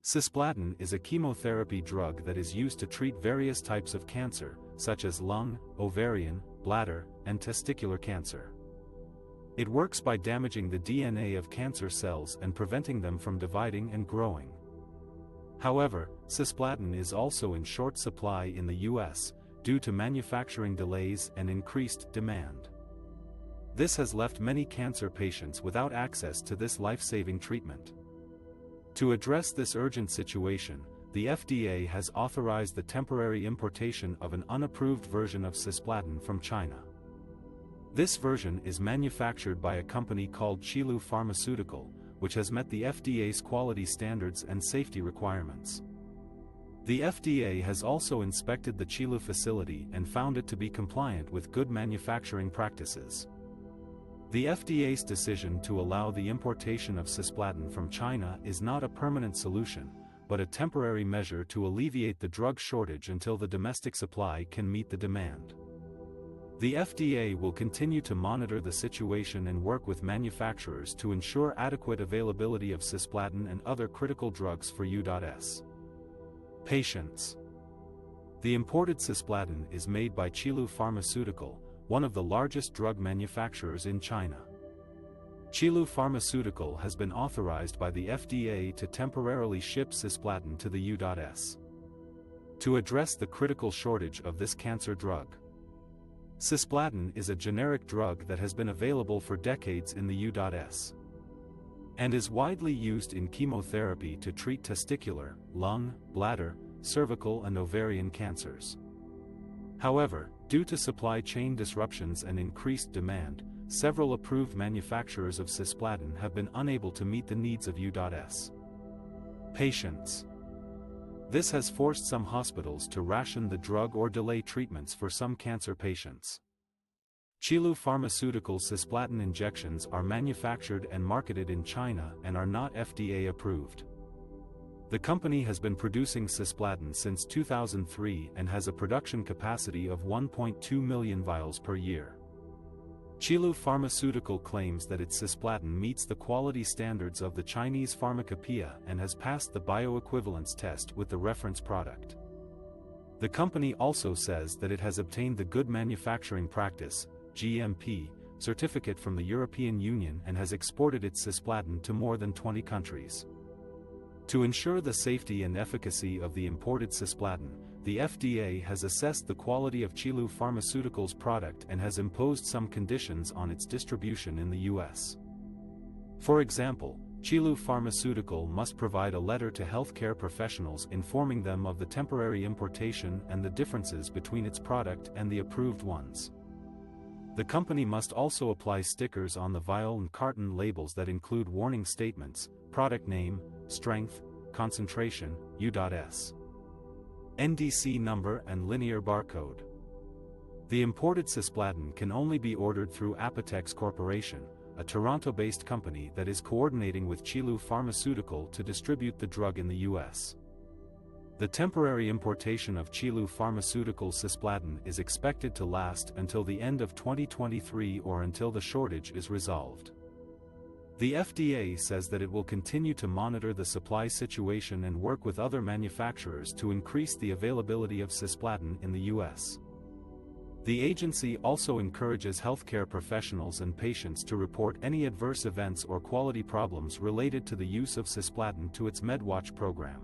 Cisplatin is a chemotherapy drug that is used to treat various types of cancer, such as lung, ovarian, bladder, and testicular cancer. It works by damaging the DNA of cancer cells and preventing them from dividing and growing. However, cisplatin is also in short supply in the US, due to manufacturing delays and increased demand. This has left many cancer patients without access to this life-saving treatment. To address this urgent situation, the FDA has authorized the temporary importation of an unapproved version of cisplatin from China. This version is manufactured by a company called Qilu Pharmaceutical, which has met the FDA's quality standards and safety requirements. The FDA has also inspected the Qilu facility and found it to be compliant with good manufacturing practices. The FDA's decision to allow the importation of cisplatin from China is not a permanent solution, but a temporary measure to alleviate the drug shortage until the domestic supply can meet the demand. The FDA will continue to monitor the situation and work with manufacturers to ensure adequate availability of cisplatin and other critical drugs for U.S. patients. The imported cisplatin is made by Qilu Pharmaceutical, one of the largest drug manufacturers in China. Qilu Pharmaceutical has been authorized by the FDA to temporarily ship cisplatin to the U.S. to address the critical shortage of this cancer drug. Cisplatin is a generic drug that has been available for decades in the U.S. and is widely used in chemotherapy to treat testicular, lung, bladder, cervical and ovarian cancers. However, due to supply chain disruptions and increased demand, several approved manufacturers of cisplatin have been unable to meet the needs of U.S. patients. This has forced some hospitals to ration the drug or delay treatments for some cancer patients. Qilu Pharmaceutical cisplatin injections are manufactured and marketed in China and are not FDA approved. The company has been producing cisplatin since 2003 and has a production capacity of 1.2 million vials per year. Qilu Pharmaceutical claims that its cisplatin meets the quality standards of the Chinese pharmacopoeia and has passed the bioequivalence test with the reference product. The company also says that it has obtained the Good Manufacturing Practice (GMP) certificate from the European Union and has exported its cisplatin to more than 20 countries. To ensure the safety and efficacy of the imported cisplatin, the FDA has assessed the quality of Qilu Pharmaceutical's product and has imposed some conditions on its distribution in the U.S. For example, Qilu Pharmaceutical must provide a letter to healthcare professionals informing them of the temporary importation and the differences between its product and the approved ones. The company must also apply stickers on the vial and carton labels that include warning statements, product name, strength, concentration, U.S. NDC number and linear barcode. The imported cisplatin can only be ordered through Apotex Corporation, a Toronto-based company that is coordinating with Qilu Pharmaceutical to distribute the drug in the U.S. The temporary importation of Qilu Pharmaceutical cisplatin is expected to last until the end of 2023 or until the shortage is resolved. The FDA says that it will continue to monitor the supply situation and work with other manufacturers to increase the availability of cisplatin in the U.S. The agency also encourages healthcare professionals and patients to report any adverse events or quality problems related to the use of cisplatin to its MedWatch program.